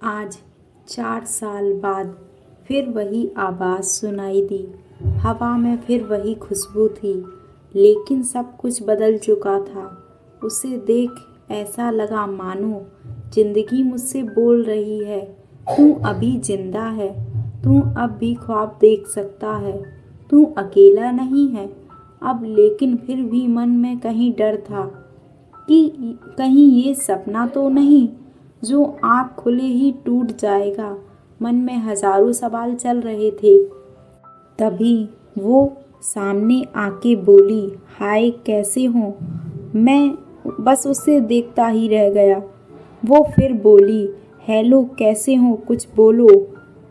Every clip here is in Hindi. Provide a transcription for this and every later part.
आज 4 साल बाद फिर वही आवाज़ सुनाई दी। हवा में फिर वही खुशबू थी, लेकिन सब कुछ बदल चुका था। उसे देख ऐसा लगा मानो जिंदगी मुझसे बोल रही है, तू अभी जिंदा है, तू अब भी ख्वाब देख सकता है, तू अकेला नहीं है अब। लेकिन फिर भी मन में कहीं डर था कि कहीं ये सपना तो नहीं जो आँख खुले ही टूट जाएगा। मन में हजारों सवाल चल रहे थे। तभी वो सामने आके बोली, हाय कैसे हो। मैं बस उसे देखता ही रह गया। वो फिर बोली, हेलो कैसे हो, कुछ बोलो।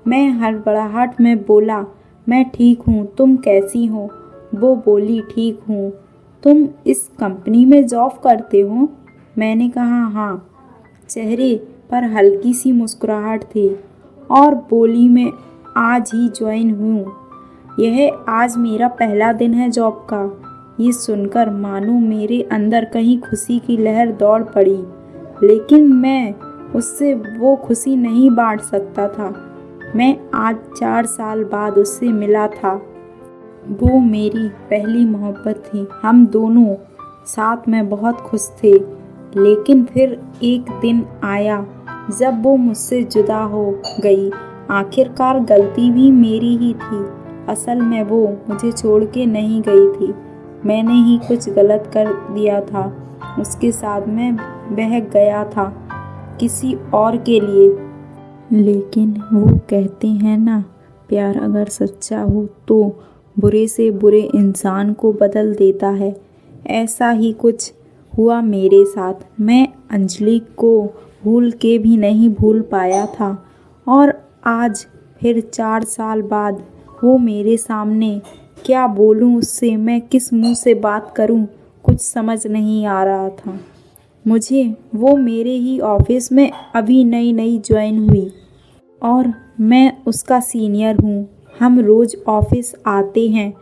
मैं हड़बड़ाहट में बोला, मैं ठीक हूँ, तुम कैसी हो। वो बोली, ठीक हूँ। तुम इस कंपनी में जॉब करते हो। मैंने कहा, हाँ। चेहरे पर हल्की सी मुस्कुराहट थी और बोली, मैं आज ही ज्वाइन हूँ। यह आज मेरा पहला दिन है जॉब का। ये सुनकर मानो मेरे अंदर कहीं खुशी की लहर दौड़ पड़ी, लेकिन मैं उससे वो खुशी नहीं बांट सकता था। मैं आज 4 साल बाद उससे मिला था। वो मेरी पहली मोहब्बत थी। हम दोनों साथ में बहुत खुश थे, लेकिन फिर एक दिन आया जब वो मुझसे जुदा हो गई। आखिरकार गलती भी मेरी ही थी। असल में वो मुझे छोड़ के नहीं गई थी, मैंने ही कुछ गलत कर दिया था। उसके साथ मैं बह गया था किसी और के लिए। लेकिन वो कहते हैं ना, प्यार अगर सच्चा हो तो बुरे से बुरे इंसान को बदल देता है। ऐसा ही कुछ हुआ मेरे साथ। मैं अंजलि को भूल के भी नहीं भूल पाया था, और आज फिर 4 साल बाद वो मेरे सामने। क्या बोलूं उससे, मैं किस मुंह से बात करूं, कुछ समझ नहीं आ रहा था मुझे। वो मेरे ही ऑफिस में अभी नई नई ज्वाइन हुई और मैं उसका सीनियर हूँ। हम रोज ऑफिस आते हैं,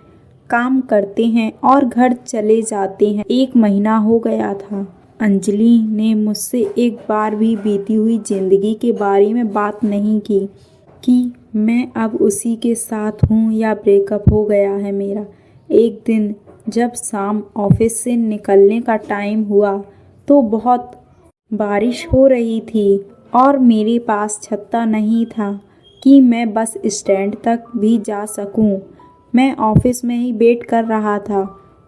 काम करते हैं और घर चले जाते हैं। 1 महीना हो गया था। अंजलि ने मुझसे एक बार भी बीती हुई जिंदगी के बारे में बात नहीं की कि मैं अब उसी के साथ हूँ या ब्रेकअप हो गया है मेरा। एक दिन जब शाम ऑफिस से निकलने का टाइम हुआ तो बहुत बारिश हो रही थी और मेरे पास छत्ता नहीं था कि मैं बस स्टैंड तक भी जा सकूं। मैं ऑफिस में ही वेट कर रहा था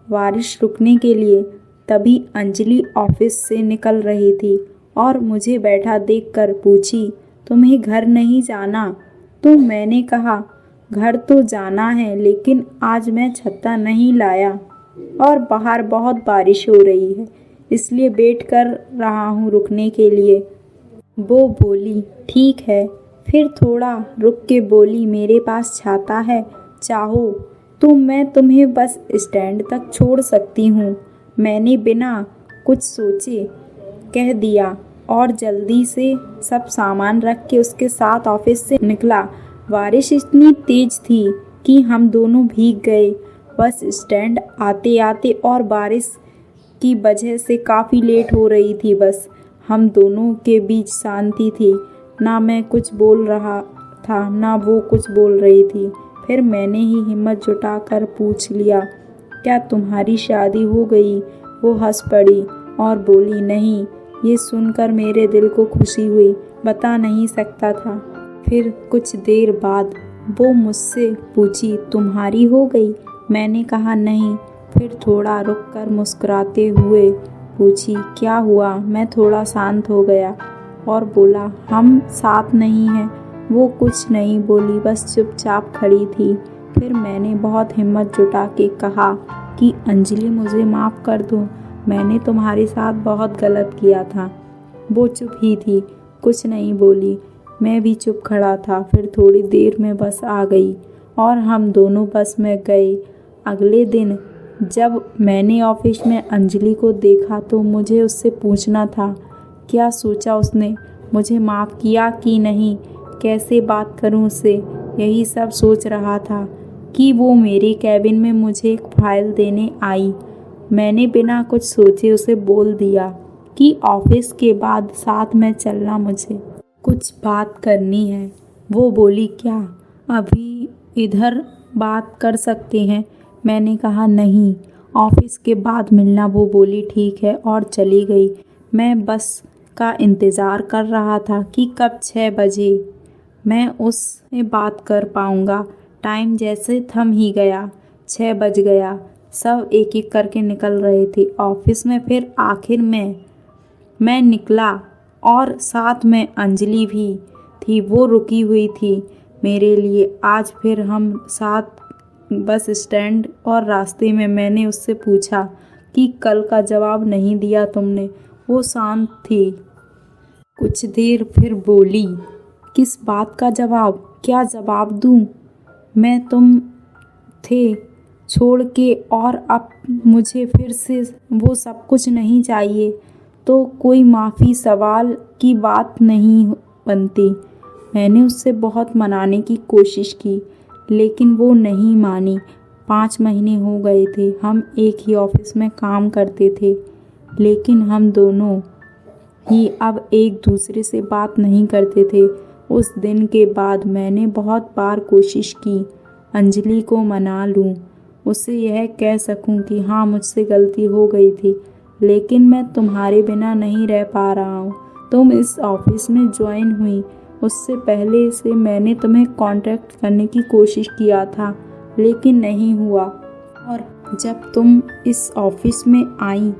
बारिश रुकने के लिए। तभी अंजलि ऑफिस से निकल रही थी और मुझे बैठा देखकर पूछी, तुम्हें घर नहीं जाना। तो मैंने कहा, घर तो जाना है, लेकिन आज मैं छत्ता नहीं लाया और बाहर बहुत बारिश हो रही है, इसलिए वेट कर रहा हूँ रुकने के लिए। वो बोली, ठीक है। फिर थोड़ा रुक के बोली, मेरे पास छाता है, चाहो तो मैं तुम्हें बस स्टैंड तक छोड़ सकती हूँ। मैंने बिना कुछ सोचे कह दिया और जल्दी से सब सामान रख के उसके साथ ऑफिस से निकला। बारिश इतनी तेज थी कि हम दोनों भीग गए। बस स्टैंड आते आते और बारिश की वजह से काफ़ी लेट हो रही थी। बस हम दोनों के बीच शांति थी। ना मैं कुछ बोल रहा था, ना वो कुछ बोल रही थी। फिर मैंने ही हिम्मत जुटाकर पूछ लिया, क्या तुम्हारी शादी हो गई। वो हंस पड़ी और बोली, नहीं। ये सुनकर मेरे दिल को खुशी हुई, बता नहीं सकता था। फिर कुछ देर बाद वो मुझसे पूछी, तुम्हारी हो गई। मैंने कहा, नहीं। फिर थोड़ा रुककर मुस्कुराते हुए पूछी, क्या हुआ। मैं थोड़ा शांत हो गया और बोला, हम साथ नहीं हैं। वो कुछ नहीं बोली, बस चुपचाप खड़ी थी। फिर मैंने बहुत हिम्मत जुटा के कहा कि अंजलि, मुझे माफ़ कर दो, मैंने तुम्हारे साथ बहुत गलत किया था। वो चुप ही थी, कुछ नहीं बोली। मैं भी चुप खड़ा था। फिर थोड़ी देर में बस आ गई और हम दोनों बस में गए। अगले दिन जब मैंने ऑफिस में अंजलि को देखा तो मुझे उससे पूछना था, क्या सोचा उसने, मुझे माफ़ किया कि नहीं, कैसे बात करूं उससे। यही सब सोच रहा था कि वो मेरे कैबिन में मुझे एक फाइल देने आई। मैंने बिना कुछ सोचे उसे बोल दिया कि ऑफिस के बाद साथ में चलना मुझे। कुछ बात करनी है। वो बोली, क्या अभी इधर बात कर सकते हैं? मैंने कहा नहीं, ऑफिस के बाद मिलना। वो बोली ठीक है और चली गई। मैं बस का इंतज़ार कर रहा था कि कब 6 बजे मैं उससे बात कर पाऊँगा। टाइम जैसे थम ही गया। 6 बज गया। सब एक एक करके निकल रहे थे ऑफिस में। फिर आखिर में मैं निकला और साथ में अंजलि भी थी। वो रुकी हुई थी मेरे लिए। आज फिर हम साथ बस स्टैंड और रास्ते में मैंने उससे पूछा कि कल का जवाब नहीं दिया तुमने। वो शांत थी। कुछ देर फिर बोली, किस बात का जवाब? क्या जवाब दूँ मैं? तुम थे छोड़ के और अब मुझे फिर से वो सब कुछ नहीं चाहिए तो कोई माफ़ी सवाल की बात नहीं बनती। मैंने उससे बहुत मनाने की कोशिश की लेकिन वो नहीं मानी। 5 महीने हो गए थे। हम एक ही ऑफिस में काम करते थे लेकिन हम दोनों ही अब एक दूसरे से बात नहीं करते थे। उस दिन के बाद मैंने बहुत बार कोशिश की अंजलि को मना लूं, उससे यह कह सकूं कि हाँ मुझसे गलती हो गई थी, लेकिन मैं तुम्हारे बिना नहीं रह पा रहा हूँ। तुम इस ऑफिस में ज्वाइन हुई उससे पहले से मैंने तुम्हें कांटेक्ट करने की कोशिश किया था लेकिन नहीं हुआ, और जब तुम इस ऑफिस में आई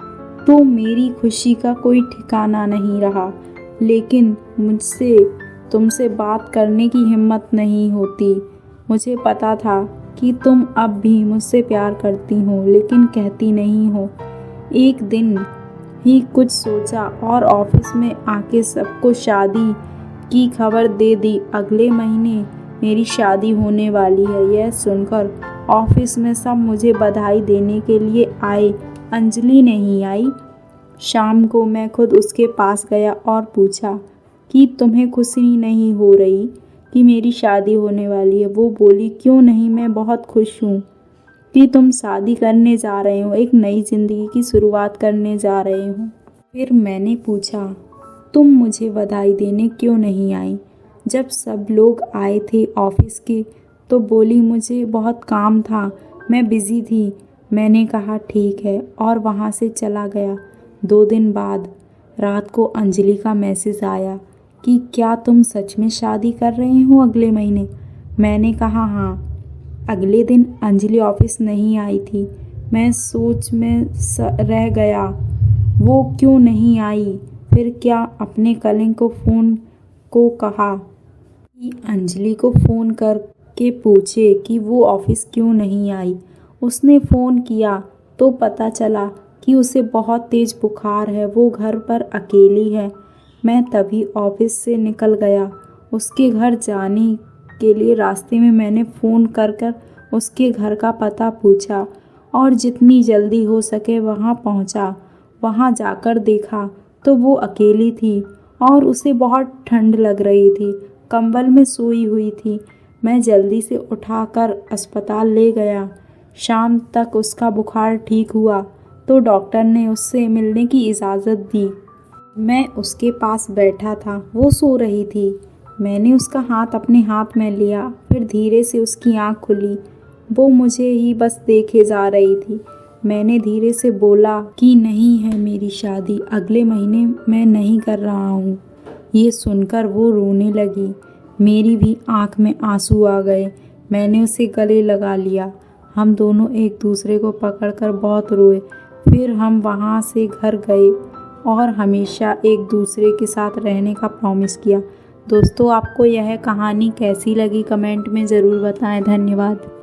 तो मेरी खुशी का कोई ठिकाना नहीं रहा। लेकिन मुझसे तुमसे बात करने की हिम्मत नहीं होती। मुझे पता था कि तुम अब भी मुझसे प्यार करती हो लेकिन कहती नहीं हो। एक दिन ही कुछ सोचा और ऑफिस में आके सबको शादी की खबर दे दी। अगले महीने मेरी शादी होने वाली है। यह सुनकर ऑफिस में सब मुझे बधाई देने के लिए आए। अंजलि नहीं आई। शाम को मैं खुद उसके पास गया और पूछा कि तुम्हें खुशी नहीं हो रही कि मेरी शादी होने वाली है? वो बोली, क्यों नहीं, मैं बहुत खुश हूँ कि तुम शादी करने जा रहे हो, एक नई ज़िंदगी की शुरुआत करने जा रहे हो। फिर मैंने पूछा, तुम मुझे बधाई देने क्यों नहीं आई? जब सब लोग आए थे ऑफिस के तो बोली, मुझे बहुत काम था, मैं बिज़ी थी। मैंने कहा ठीक है और वहाँ से चला गया। 2 दिन बाद रात को अंजलि का मैसेज आया कि क्या तुम सच में शादी कर रहे हो अगले महीने? मैंने कहा हाँ। अगले दिन अंजलि ऑफिस नहीं आई थी। मैं सोच में रह गया, वो क्यों नहीं आई। फिर क्या अपने कलिंग को फ़ोन को कहा कि अंजलि को फ़ोन करके पूछे कि वो ऑफिस क्यों नहीं आई। उसने फ़ोन किया तो पता चला कि उसे बहुत तेज़ बुखार है, वो घर पर अकेली है। मैं तभी ऑफिस से निकल गया। उसके घर जाने के लिए रास्ते में मैंने फ़ोन कर उसके घर का पता पूछा और जितनी जल्दी हो सके वहाँ पहुँचा। वहाँ जाकर देखा तो वो अकेली थी और उसे बहुत ठंड लग रही थी, कंबल में सोई हुई थी। मैं जल्दी से उठाकर अस्पताल ले गया। शाम तक उसका बुखार ठीक हुआ तो डॉक्टर ने उससे मिलने की इजाज़त दी। मैं उसके पास बैठा था, वो सो रही थी। मैंने उसका हाथ अपने हाथ में लिया, फिर धीरे से उसकी आँख खुली। वो मुझे ही बस देखे जा रही थी। मैंने धीरे से बोला कि नहीं है मेरी शादी, अगले महीने मैं नहीं कर रहा हूँ। ये सुनकर वो रोने लगी। मेरी भी आँख में आंसू आ गए। मैंने उसे गले लगा लिया। हम दोनों एक दूसरे को पकड़कर बहुत रोए। फिर हम वहाँ से घर गए और हमेशा एक दूसरे के साथ रहने का प्रॉमिस किया। दोस्तों, आपको यह कहानी कैसी लगी कमेंट में ज़रूर बताएं। धन्यवाद।